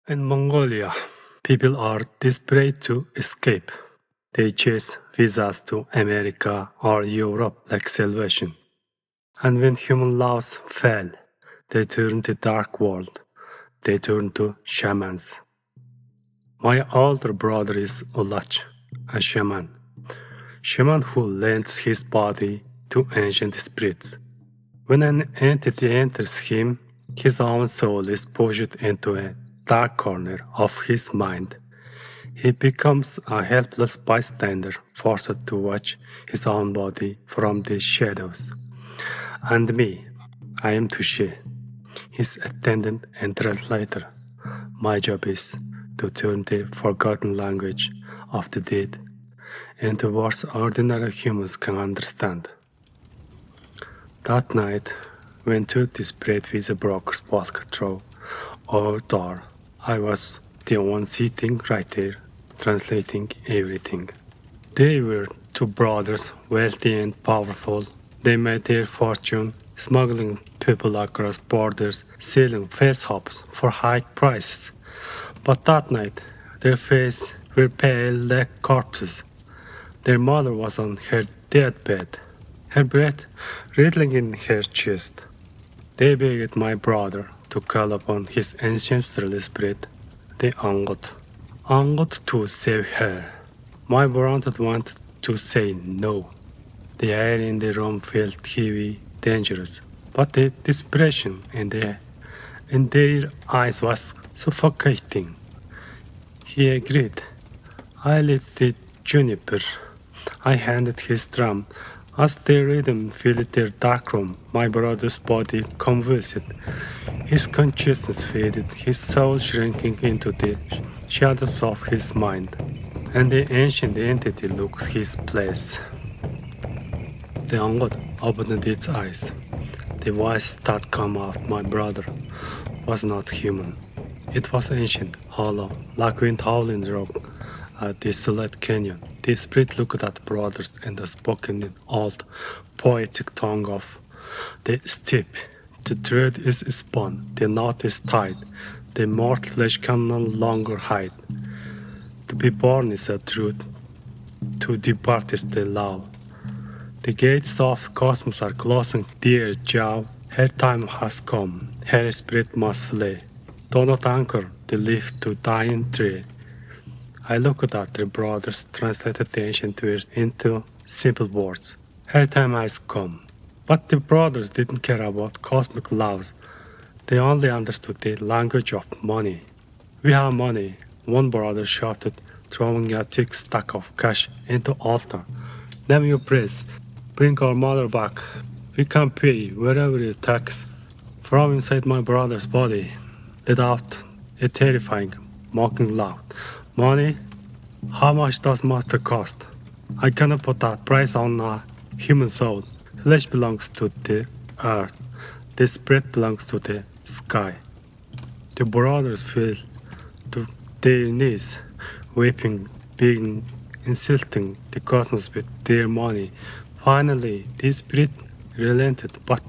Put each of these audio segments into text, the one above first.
In Mongolia, people are desperate to escape. They chase visas to America or Europe like salvation. And when human laws fail, they turn to dark world. They turn to shamans. My older brother is Ulach, a shaman. Shaman who lends his body to ancient spirits. When an entity enters him, his own soul is pushed into a dark corner of his mind. He becomes a helpless bystander, forced to watch his own body from the shadows. And me, I am Touché, his attendant and translator. My job is to turn the forgotten language of the dead into words ordinary humans can understand. That night, when two desperate visa brokers walked through our door, I was the one sitting right there, translating everything. They were two brothers, wealthy and powerful. They made their fortune smuggling people across borders, selling face hops for high prices. But that night, their faces were pale like corpses. Their mother was on her deathbed, her breath rattling in her chest. They begged my brother to call upon his ancestral spirit, the Angot. Angot to save her. My brother wanted to say no. The air in the room felt heavy, dangerous, but the desperation in their eyes was suffocating. He agreed. I lit the juniper. I handed his drum. As the rhythm filled their dark room, my brother's body convulsed. His consciousness faded, his soul shrinking into the shadows of his mind, and the ancient entity took his place. The Angot opened its eyes. The voice that came out of my brother was not human. It was ancient, hollow, like wind howling rock, a desolate canyon. The spirit looked at brothers and spoke in the old, poetic tongue of the steppe. The thread is spun, the knot is tied, the mortal flesh can no longer hide. To be born is a truth, to depart is the law. The gates of cosmos are closing, dear Joe. Her time has come, her spirit must flee. Do not anchor the leaf to dying tree. I looked at the brothers, translated the ancient words into simple words. Her time has come. But the brothers didn't care about cosmic laws. They only understood the language of money. We have money, one brother shouted, throwing a thick stack of cash into altar. Name your praise. Bring our mother back. We can pay wherever it takes. From inside my brother's body, let out a terrifying, mocking laugh. Money? How much does master cost? I cannot put that price on a human soul. Flesh belongs to the earth. The spirit belongs to the sky. The brothers fell to their knees, weeping, begging, insulting the cosmos with their money. Finally, the spirit relented, but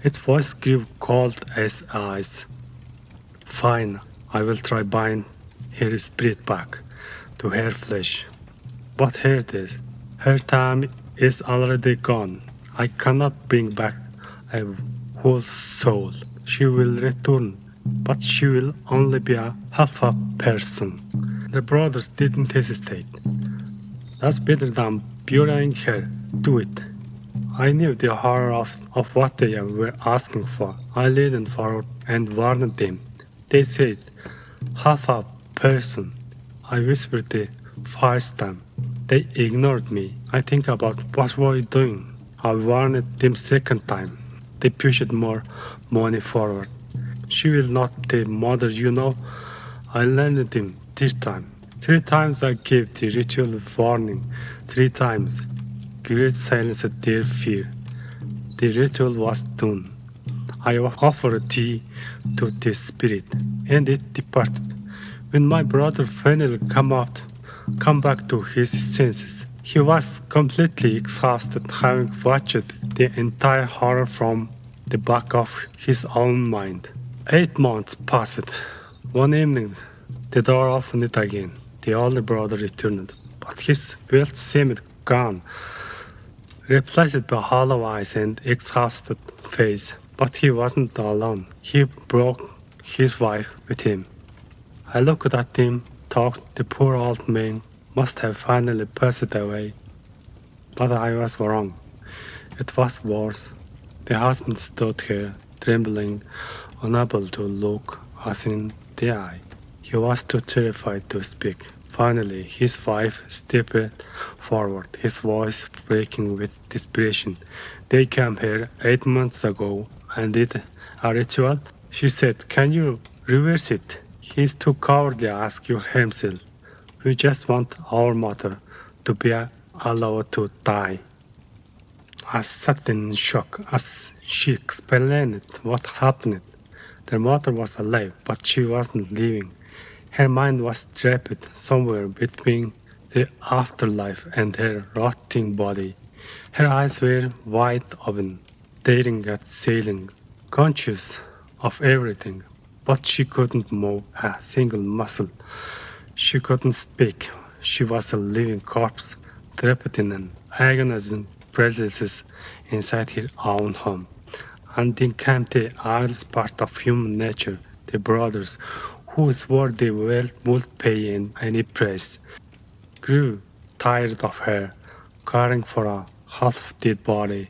its voice grew cold as ice. Fine, I will try bind her spirit back to her flesh. But here it is. Her time is already gone. I cannot bring back a whole soul. She will return, but she will only be a half a person. The brothers didn't hesitate. That's better than burying her. Do it. I knew the horror of what they were asking for. I leaned forward and warned them. They said, half a person. I whispered the first time. They ignored me. I think about what were you doing. I warned them second time. They pushed more money forward. She will not the mother, you know. I landed them this time. 3 times I gave the ritual warning. 3 times. Great silenced their fear. The ritual was done. I offered tea to the spirit, and it departed. When my brother finally come back to his senses, he was completely exhausted, having watched the entire horror from the back of his own mind. 8 months passed. One evening, The door opened again. The older brother returned, but his wealth seemed gone, replaced by hollow eyes and exhausted face. But he wasn't alone. He brought his wife with him. I looked at him, thought the poor old man must have finally passed away. But I was wrong. It was worse. The husband stood here, trembling, unable to look us in the eye. He was too terrified to speak. Finally, his wife stepped forward, his voice breaking with desperation. They came here 8 months ago and did a ritual. She said, "Can you reverse it? He's too cowardly to ask you himself. We just want our mother to be allowed to die." I sat in shock as she explained what happened. Their mother was alive, but she wasn't living. Her mind was trapped somewhere between the afterlife and her rotting body. Her eyes were wide open, staring at the ceiling, conscious of everything, but she couldn't move a single muscle. She couldn't speak. She was a living corpse, trapped in an agonizing paralysis inside her own home. And then came the hardest part of human nature, the brothers, who swore they would pay in any price, grew tired of her. Caring for a half-dead body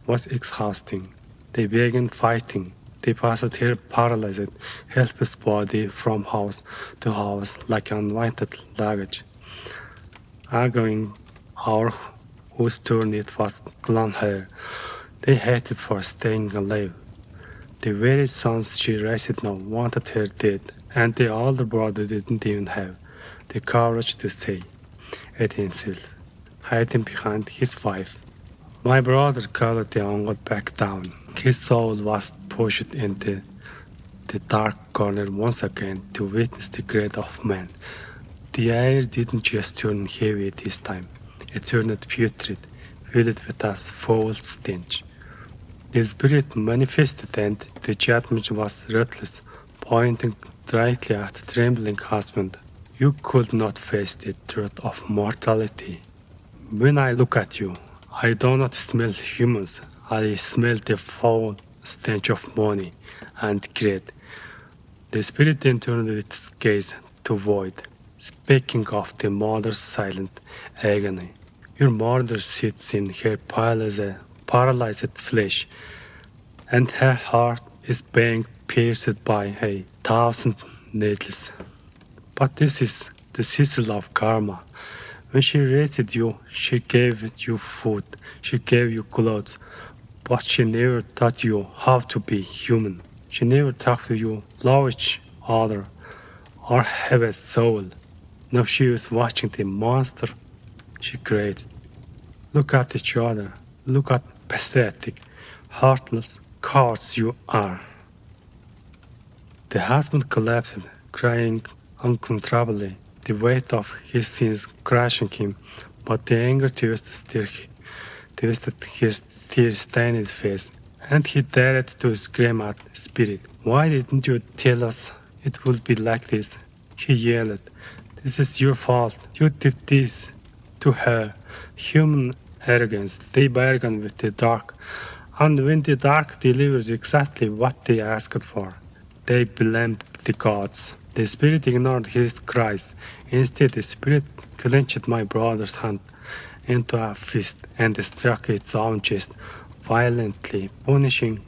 was exhausting. They began fighting. They passed her paralyzed, helpless body from house to house like unwanted luggage, arguing over whose turn it was to climb her. They hated for staying alive. The very sons she raised now wanted her dead, and the older brother didn't even have the courage to say it himself, hiding behind his wife. My brother called the uncle back down. His soul was pushed into the dark corner once again to witness the grade of man. The air didn't just turn heavy this time, it turned putrid, filled with a foul stench. The spirit manifested and the judgment was ruthless, pointing directly at the trembling husband. You could not face the truth of mortality. When I look at you, I do not smell humans. I smell the foul stench of money and greed. The spirit then turned its gaze to void, speaking of the mother's silent agony. Your mother sits in her paralyzed flesh, and her heart is being pierced by 1,000 needles. But this is the sizzle of karma. When she raised you, she gave you food, she gave you clothes, but she never taught you how to be human. She never taught you love each other or have a soul. Now she is watching the monster she created. Look at each other. Look at pathetic, heartless cowards you are. The husband collapsed, crying uncontrollably, the weight of his sins crushing him, but the anger twisted his tear-stained face, and he dared to scream at the spirit. "Why didn't you tell us it would be like this?" He yelled. "This is your fault. You did this to her." Human arrogance. They bargain with the dark, and when the dark delivers exactly what they asked for, they blame the gods. The spirit ignored his cries. Instead, the spirit clenched my brother's hand into a fist and struck its own chest violently, punishing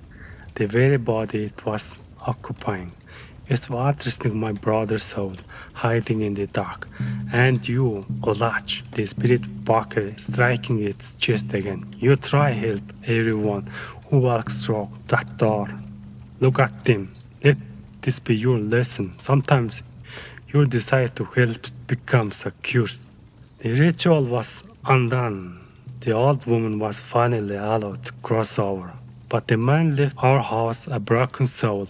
the very body it was occupying. It was thrusting my brother's soul, hiding in the dark. "And you, Olach," the spirit barked, striking its chest again. "You try help everyone who walks through that door. Look at them. Let this be your lesson. Sometimes your desire to help becomes a curse." The ritual was undone. The old woman was finally allowed to cross over, but the man left our house a broken soul,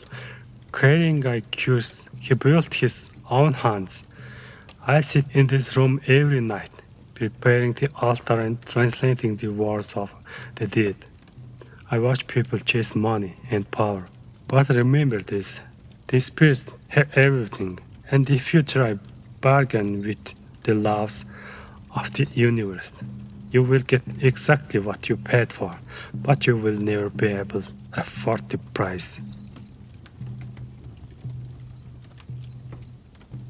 carrying a curse he built his own hands. I sit in this room every night, preparing the altar and translating the words of the dead. I watch people chase money and power, but remember this: the spirits have everything, And if you try bargain with the laws of the universe, you will get exactly what you paid for, but you will never be able to afford the price.